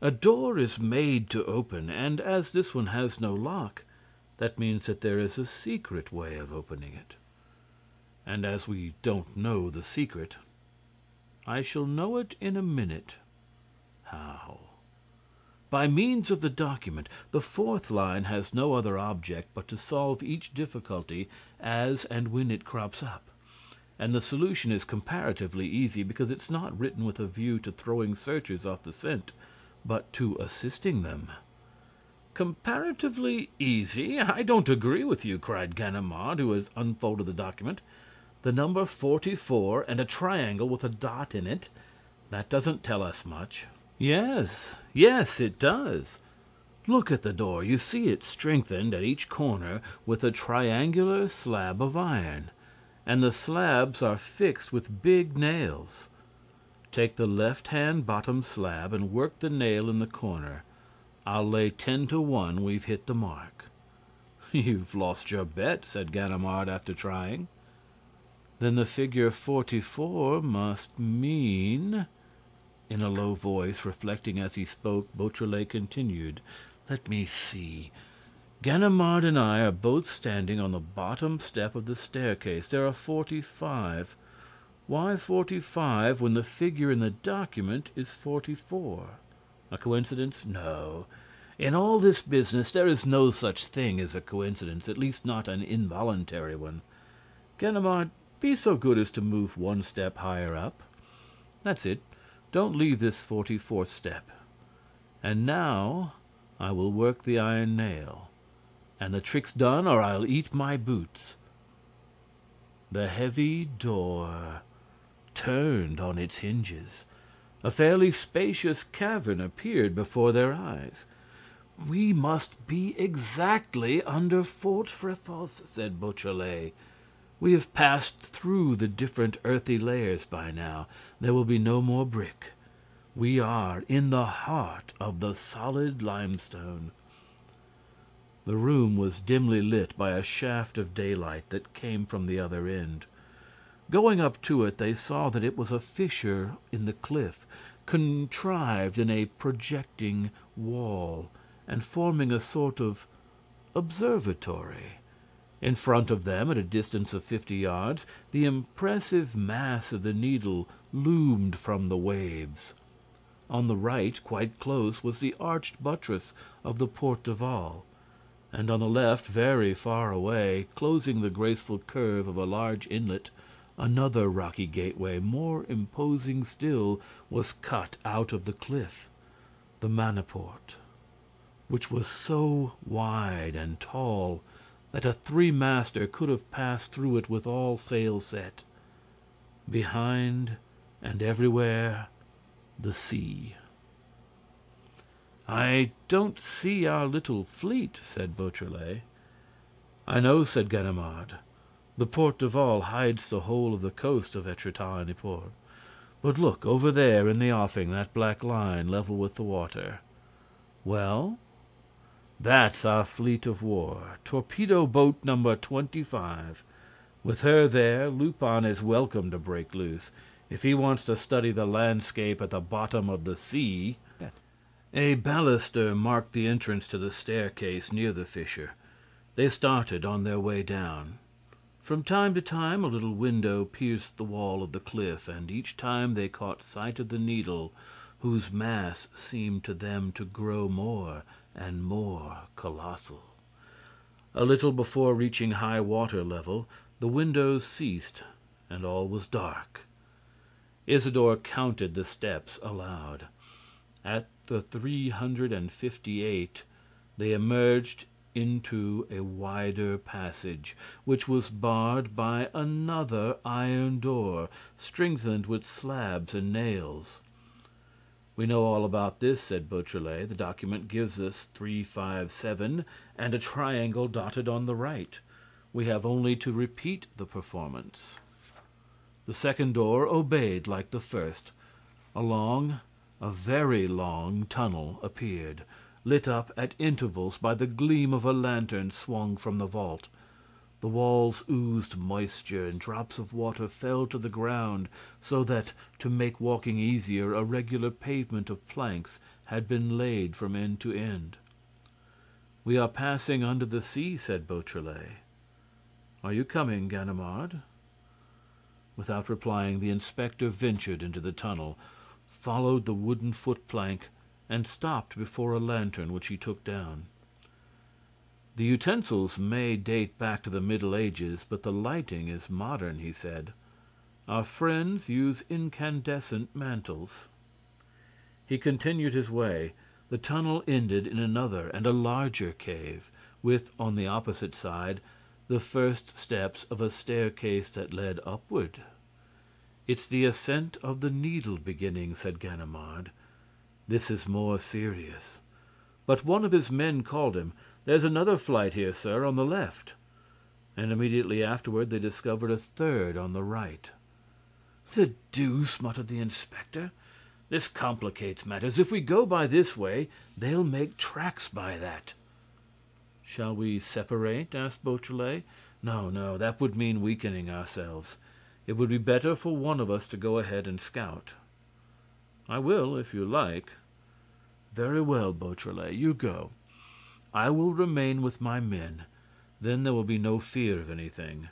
A door is made to open, and as this one has no lock, that means that there is a secret way of opening it. And as we don't know the secret, I shall know it in a minute. How? By means of the document. The fourth line has no other object but to solve each difficulty as and when it crops up. And the solution is comparatively easy because it's not written with a view to throwing searchers off the scent, but to assisting them. Comparatively easy? I don't agree with you, cried Ganimard, who has unfolded the document. The number 44 and a triangle with a dot in it, that doesn't tell us much. Yes, it does. Look at the door. You see it strengthened at each corner with a triangular slab of iron, and the slabs are fixed with big nails. Take the left-hand bottom slab and work the nail in the corner. I'll lay 10 to 1 we've hit the mark. You've lost your bet, said Ganimard after trying. Then the figure 44 must mean... In a low voice, reflecting as he spoke, Beautrelet continued, Let me see. Ganimard and I are both standing on the bottom step of the staircase. There are 45. Why 45 when the figure in the document is 44? A coincidence? No. In all this business, there is no such thing as a coincidence, at least not an involuntary one. Ganimard, be so good as to move one step higher up. That's it. Don't leave this 44th step. And now I will work the iron nail. And the trick's done, or I'll eat my boots. The heavy door turned on its hinges. A fairly spacious cavern appeared before their eyes. We must be exactly under Fort Fréfossé, said Beautrelet. We have passed through the different earthy layers by now. There will be no more brick. We are in the heart of the solid limestone. The room was dimly lit by a shaft of daylight that came from the other end. Going up to it, they saw that it was a fissure in the cliff, contrived in a projecting wall, and forming a sort of observatory. In front of them, at a distance of 50 yards, the impressive mass of the Needle loomed from the waves. On the right, quite close, was the arched buttress of the Porte d'Aval, and on the left, very far away, closing the graceful curve of a large inlet, another rocky gateway, more imposing still, was cut out of the cliff, the Maniport, which was so wide and tall that a three-master could have passed through it with all sail set. Behind and everywhere, the sea. I don't see our little fleet, said Beautrelet. I know, said Ganimard. The Porte d'Aval hides the whole of the coast of Étretat and Yport. But look, over there in the offing, that black line, level with the water. Well, that's our fleet of war, torpedo boat number 25. With her there, Lupin is welcome to break loose, if he wants to study the landscape at the bottom of the sea. A baluster marked the entrance to the staircase near the fissure. They started on their way down. From time to time, a little window pierced the wall of the cliff, and each time they caught sight of the Needle, whose mass seemed to them to grow more and more colossal. A little before reaching high water level, the windows ceased, and all was dark. Isidore counted the steps aloud. At the 358, they emerged into a wider passage, which was barred by another iron door, strengthened with slabs and nails. We know all about this, said Beautrelet. The document gives us 357 and a triangle dotted on the right. We have only to repeat the performance. The second door obeyed like the first. A very long tunnel appeared, lit up at intervals by the gleam of a lantern swung from the vault. The walls oozed moisture, and drops of water fell to the ground, so that, to make walking easier, a regular pavement of planks had been laid from end to end. "We are passing under the sea," said Beautrelet. "Are you coming, Ganimard?" Without replying, the inspector ventured into the tunnel, followed the wooden foot-plank, and stopped before a lantern which he took down. "The utensils may date back to the Middle Ages, but the lighting is modern," he said. "Our friends use incandescent mantles." He continued his way. The tunnel ended in another and a larger cave, with, on the opposite side, the first steps of a staircase that led upward. "It's the ascent of the Needle beginning," said Ganimard. "This is more serious." But one of his men called him. "There's another flight here, sir, on the left." And immediately afterward they discovered a third on the right. "The deuce!" muttered the inspector. "This complicates matters. If we go by this way, they'll make tracks by that." "Shall we separate?" asked Beautrelet. No, no, that would mean weakening ourselves. It would be better for one of us to go ahead and scout." "I will, if you like." "Very well, Beautrelet, you go. I will remain with my men. Then there will be no fear of anything.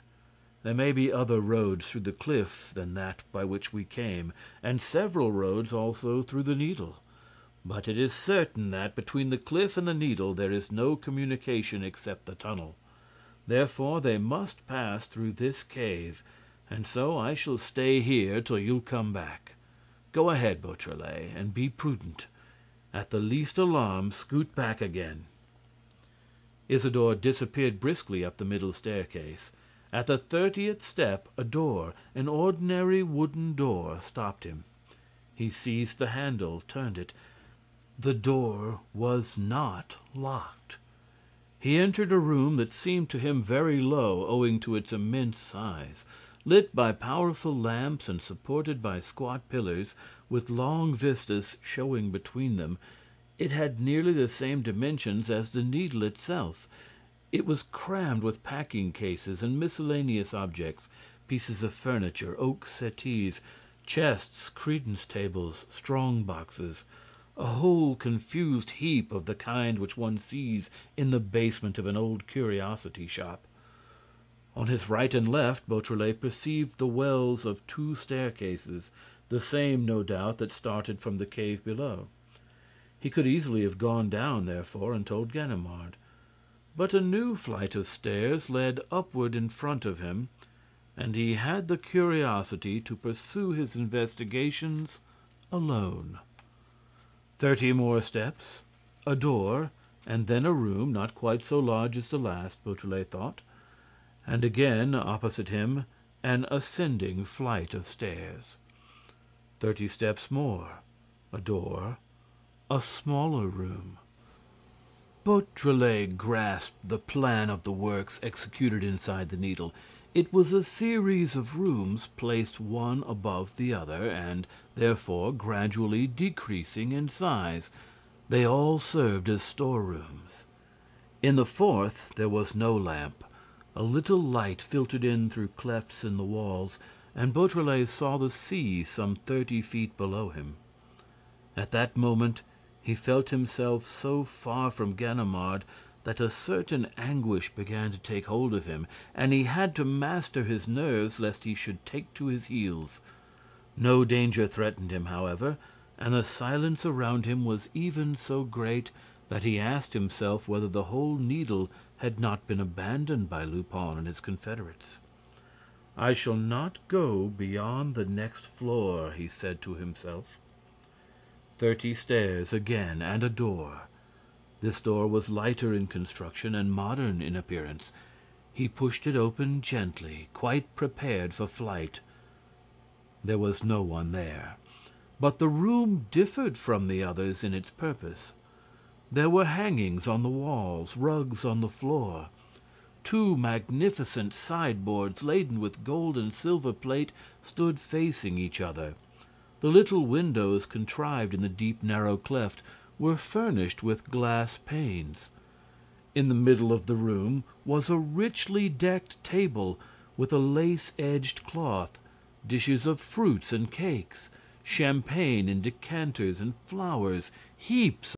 There may be other roads through the cliff than that by which we came, and several roads also through the Needle. But it is certain that, between the cliff and the Needle, there is no communication except the tunnel. Therefore, they must pass through this cave, and so I shall stay here till you come back. Go ahead, Beautrelet, and be prudent. At the least alarm, scoot back again." Isidore disappeared briskly up the middle staircase. At the 30th step, a door, an ordinary wooden door, stopped him. He seized the handle, turned it. The door was not locked. He entered a room that seemed to him very low, owing to its immense size. Lit by powerful lamps and supported by squat pillars, with long vistas showing between them, it had nearly the same dimensions as the Needle itself. It was crammed with packing cases and miscellaneous objects, pieces of furniture, oak settees, chests, credence tables, strong boxes, a whole confused heap of the kind which one sees in the basement of an old curiosity shop. On his right and left, Beautrelet perceived the wells of two staircases, the same, no doubt, that started from the cave below. He could easily have gone down, therefore, and told Ganimard. But a new flight of stairs led upward in front of him, and he had the curiosity to pursue his investigations alone. 30 more steps, a door, and then a room not quite so large as the last, Beautrelet thought. And again, opposite him, an ascending flight of stairs. 30 steps more, a door, a smaller room. Beautrelet grasped the plan of the works executed inside the Needle. It was a series of rooms placed one above the other and, therefore, gradually decreasing in size. They all served as storerooms. In the fourth there was no lamp. A little light filtered in through clefts in the walls, and Beautrelet saw the sea some 30 feet below him. At that moment he felt himself so far from Ganimard that a certain anguish began to take hold of him, and he had to master his nerves lest he should take to his heels. No danger threatened him, however, and the silence around him was even so great that he asked himself whether the whole Needle had not been abandoned by Lupin and his confederates. "I shall not go beyond the next floor," he said to himself. 30 stairs again, and a door. This door was lighter in construction and modern in appearance. He pushed it open gently, quite prepared for flight. There was no one there. But the room differed from the others in its purpose. There were hangings on the walls, rugs on the floor. 2 magnificent sideboards laden with gold and silver plate stood facing each other. The little windows contrived in the deep, narrow cleft were furnished with glass panes. In the middle of the room was a richly decked table with a lace-edged cloth, dishes of fruits and cakes, champagne in decanters and flowers heaps